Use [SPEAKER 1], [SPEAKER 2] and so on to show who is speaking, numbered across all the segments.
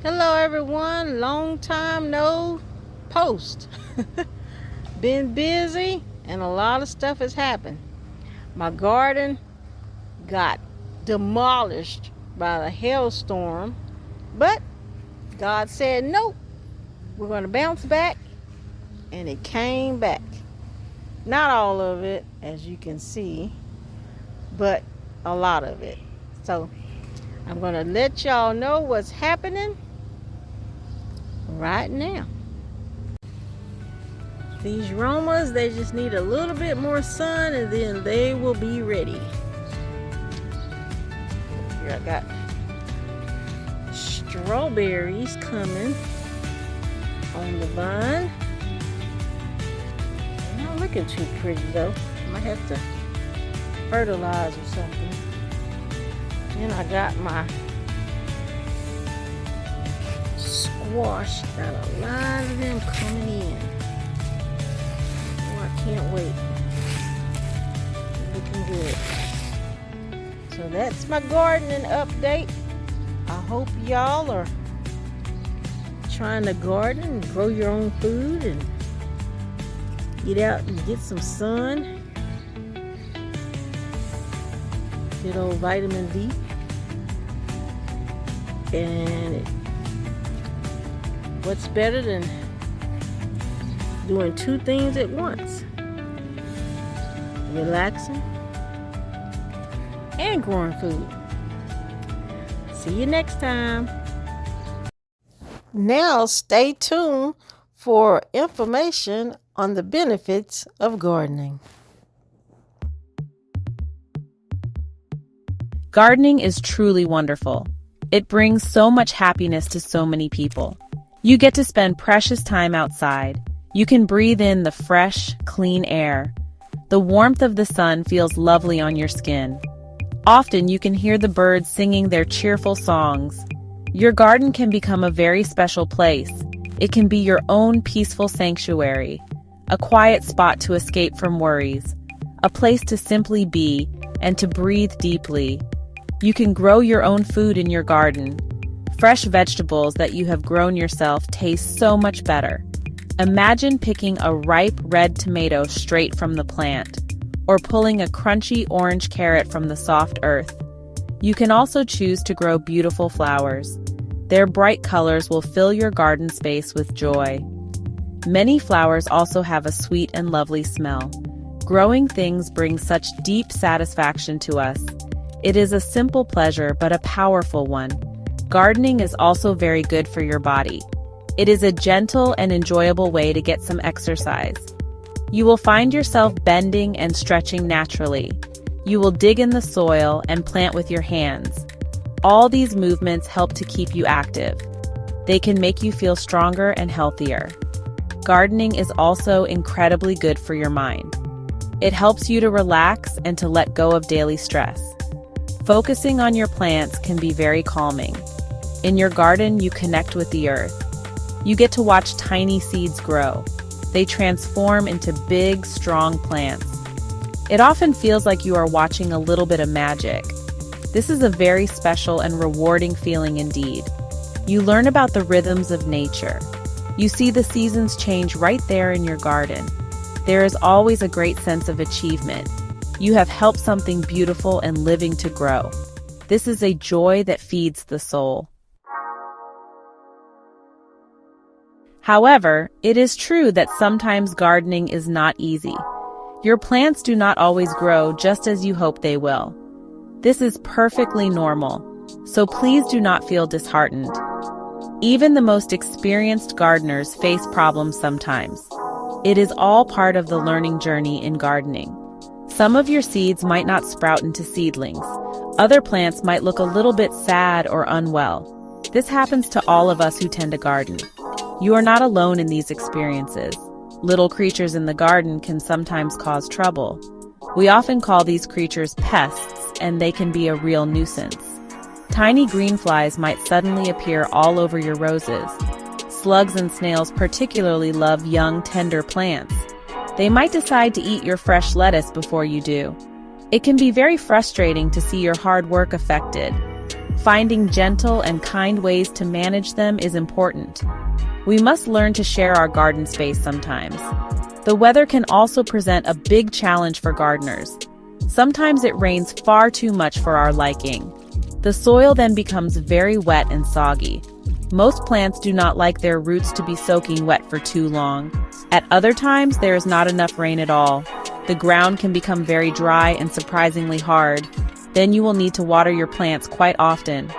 [SPEAKER 1] Hello everyone, long time no post. Been busy and a lot of stuff has happened. My garden got demolished by the hailstorm, but God said nope, we're going to bounce back, and it came back. Not all of it, as you can see, but a lot of it. So I'm going to let y'all know what's happening right now. These Romas, they just need a little bit more sun and then they will be ready. Here I got strawberries coming on the vine. They're not looking too pretty though. I might have to fertilize or something. Then I got my squash. Got a lot of them coming in. Can't wait. Looking good. So that's my gardening update. I hope y'all are trying to garden and grow your own food and get out and get some sun. Good old vitamin D. And what's better than doing two things at once? Relaxing and growing food. See you next time. Now stay tuned for information on the benefits of gardening.
[SPEAKER 2] Gardening is truly wonderful. It brings so much happiness to so many people. You get to spend precious time outside. You can breathe in the fresh, clean air. The warmth of the sun feels lovely on your skin. Often you can hear the birds singing their cheerful songs. Your garden can become a very special place. It can be your own peaceful sanctuary, a quiet spot to escape from worries, a place to simply be and to breathe deeply. You can grow your own food in your garden. Fresh vegetables that you have grown yourself taste so much better. Imagine picking a ripe red tomato straight from the plant, or pulling a crunchy orange carrot from the soft earth. You can also choose to grow beautiful flowers. Their bright colors will fill your garden space with joy. Many flowers also have a sweet and lovely smell. Growing things brings such deep satisfaction to us. It is a simple pleasure, but a powerful one. Gardening is also very good for your body. It is a gentle and enjoyable way to get some exercise. You will find yourself bending and stretching naturally. You will dig in the soil and plant with your hands. All these movements help to keep you active. They can make you feel stronger and healthier. Gardening is also incredibly good for your mind. It helps you to relax and to let go of daily stress. Focusing on your plants can be very calming. In your garden, you connect with the earth. You get to watch tiny seeds grow. They transform into big, strong plants. It often feels like you are watching a little bit of magic. This is a very special and rewarding feeling indeed. You learn about the rhythms of nature. You see the seasons change right there in your garden. There is always a great sense of achievement. You have helped something beautiful and living to grow. This is a joy that feeds the soul. However, it is true that sometimes gardening is not easy. Your plants do not always grow just as you hope they will. This is perfectly normal, so please do not feel disheartened. Even the most experienced gardeners face problems sometimes. It is all part of the learning journey in gardening. Some of your seeds might not sprout into seedlings. Other plants might look a little bit sad or unwell. This happens to all of us who tend to garden. You are not alone in these experiences. Little creatures in the garden can sometimes cause trouble. We often call these creatures pests, and they can be a real nuisance. Tiny green flies might suddenly appear all over your roses. Slugs and snails particularly love young, tender plants. They might decide to eat your fresh lettuce before you do. It can be very frustrating to see your hard work affected. Finding gentle and kind ways to manage them is important. We must learn to share our garden space sometimes. The weather can also present a big challenge for gardeners. Sometimes it rains far too much for our liking. The soil then becomes very wet and soggy. Most plants do not like their roots to be soaking wet for too long. At other times, there is not enough rain at all. The ground can become very dry and surprisingly hard. Then you will need to water your plants quite often.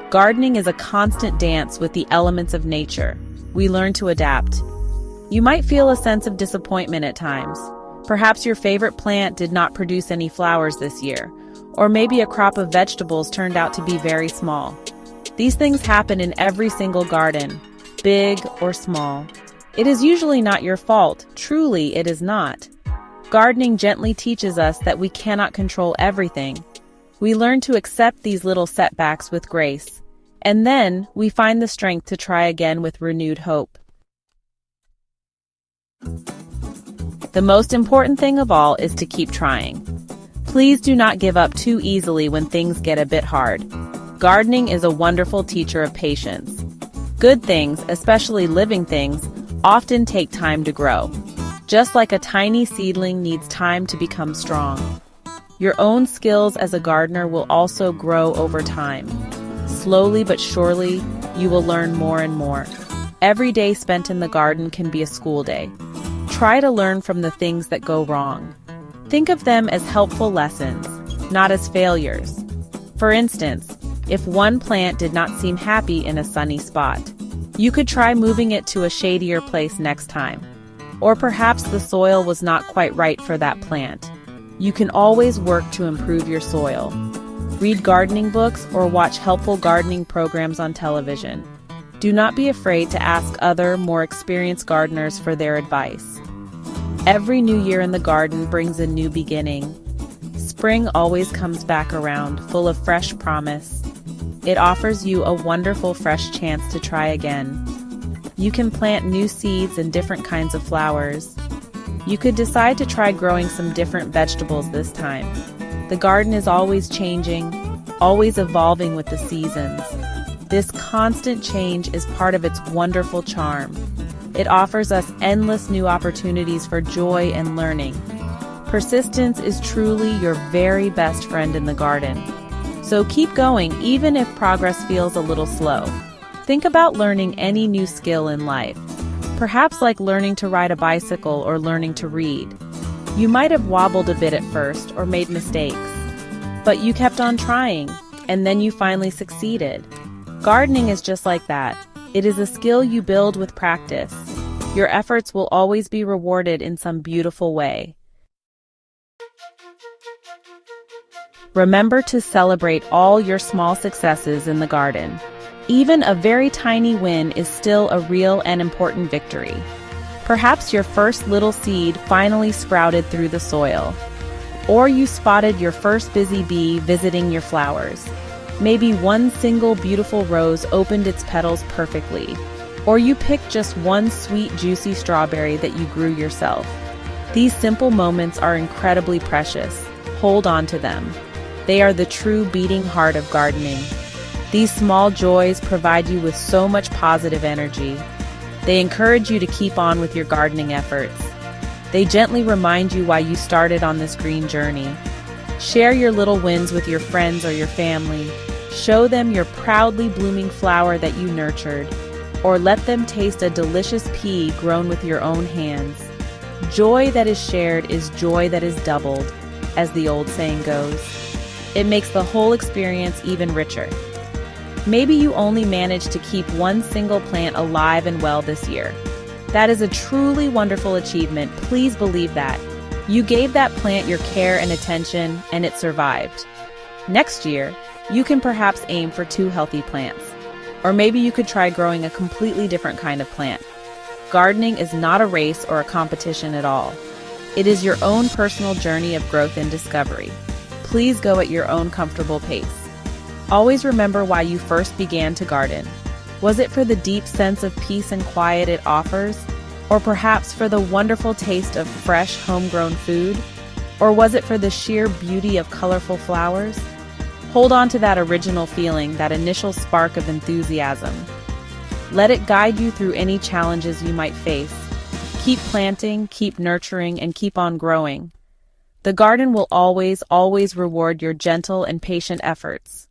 [SPEAKER 2] Gardening is a constant dance with the elements of nature. We learn to adapt. You might feel a sense of disappointment at times. Perhaps your favorite plant did not produce any flowers this year, or maybe a crop of vegetables turned out to be very small. These things happen in every single garden, big or small. It is usually not your fault. Truly, it is not. Gardening gently teaches us that we cannot control everything. We learn to accept these little setbacks with grace, and then we find the strength to try again with renewed hope. The most important thing of all is to keep trying. Please do not give up too easily when things get a bit hard. Gardening is a wonderful teacher of patience. Good things, especially living things, often take time to grow. Just like a tiny seedling needs time to become strong. Your own skills as a gardener will also grow over time. Slowly but surely, you will learn more and more. Every day spent in the garden can be a school day. Try to learn from the things that go wrong. Think of them as helpful lessons, not as failures. For instance, if one plant did not seem happy in a sunny spot, you could try moving it to a shadier place next time. Or perhaps the soil was not quite right for that plant. You can always work to improve your soil. Read gardening books or watch helpful gardening programs on television. Do not be afraid to ask other, more experienced gardeners for their advice. Every new year in the garden brings a new beginning. Spring always comes back around, full of fresh promise. It offers you a wonderful fresh chance to try again. You can plant new seeds and different kinds of flowers. You could decide to try growing some different vegetables this time. The garden is always changing, always evolving with the seasons. This constant change is part of its wonderful charm. It offers us endless new opportunities for joy and learning. Persistence is truly your very best friend in the garden. So keep going even if progress feels a little slow. Think about learning any new skill in life. Perhaps like learning to ride a bicycle or learning to read. You might have wobbled a bit at first or made mistakes, but you kept on trying, and then you finally succeeded. Gardening is just like that. It is a skill you build with practice. Your efforts will always be rewarded in some beautiful way. Remember to celebrate all your small successes in the garden. Even a very tiny win is still a real and important victory. Perhaps your first little seed finally sprouted through the soil. Or you spotted your first busy bee visiting your flowers. Maybe one single beautiful rose opened its petals perfectly. Or you picked just one sweet, juicy strawberry that you grew yourself. These simple moments are incredibly precious. Hold on to them. They are the true beating heart of gardening. These small joys provide you with so much positive energy. They encourage you to keep on with your gardening efforts. They gently remind you why you started on this green journey. Share your little wins with your friends or your family. Show them your proudly blooming flower that you nurtured, or let them taste a delicious pea grown with your own hands. Joy that is shared is joy that is doubled, as the old saying goes. It makes the whole experience even richer. Maybe you only managed to keep one single plant alive and well this year. That is a truly wonderful achievement. Please believe that. You gave that plant your care and attention, and it survived. Next year, you can perhaps aim for 2 healthy plants. Or maybe you could try growing a completely different kind of plant. Gardening is not a race or a competition at all. It is your own personal journey of growth and discovery. Please go at your own comfortable pace. Always remember why you first began to garden. Was it for the deep sense of peace and quiet it offers? Or perhaps for the wonderful taste of fresh, homegrown food? Or was it for the sheer beauty of colorful flowers? Hold on to that original feeling, that initial spark of enthusiasm. Let it guide you through any challenges you might face. Keep planting, keep nurturing, and keep on growing. The garden will always, always reward your gentle and patient efforts.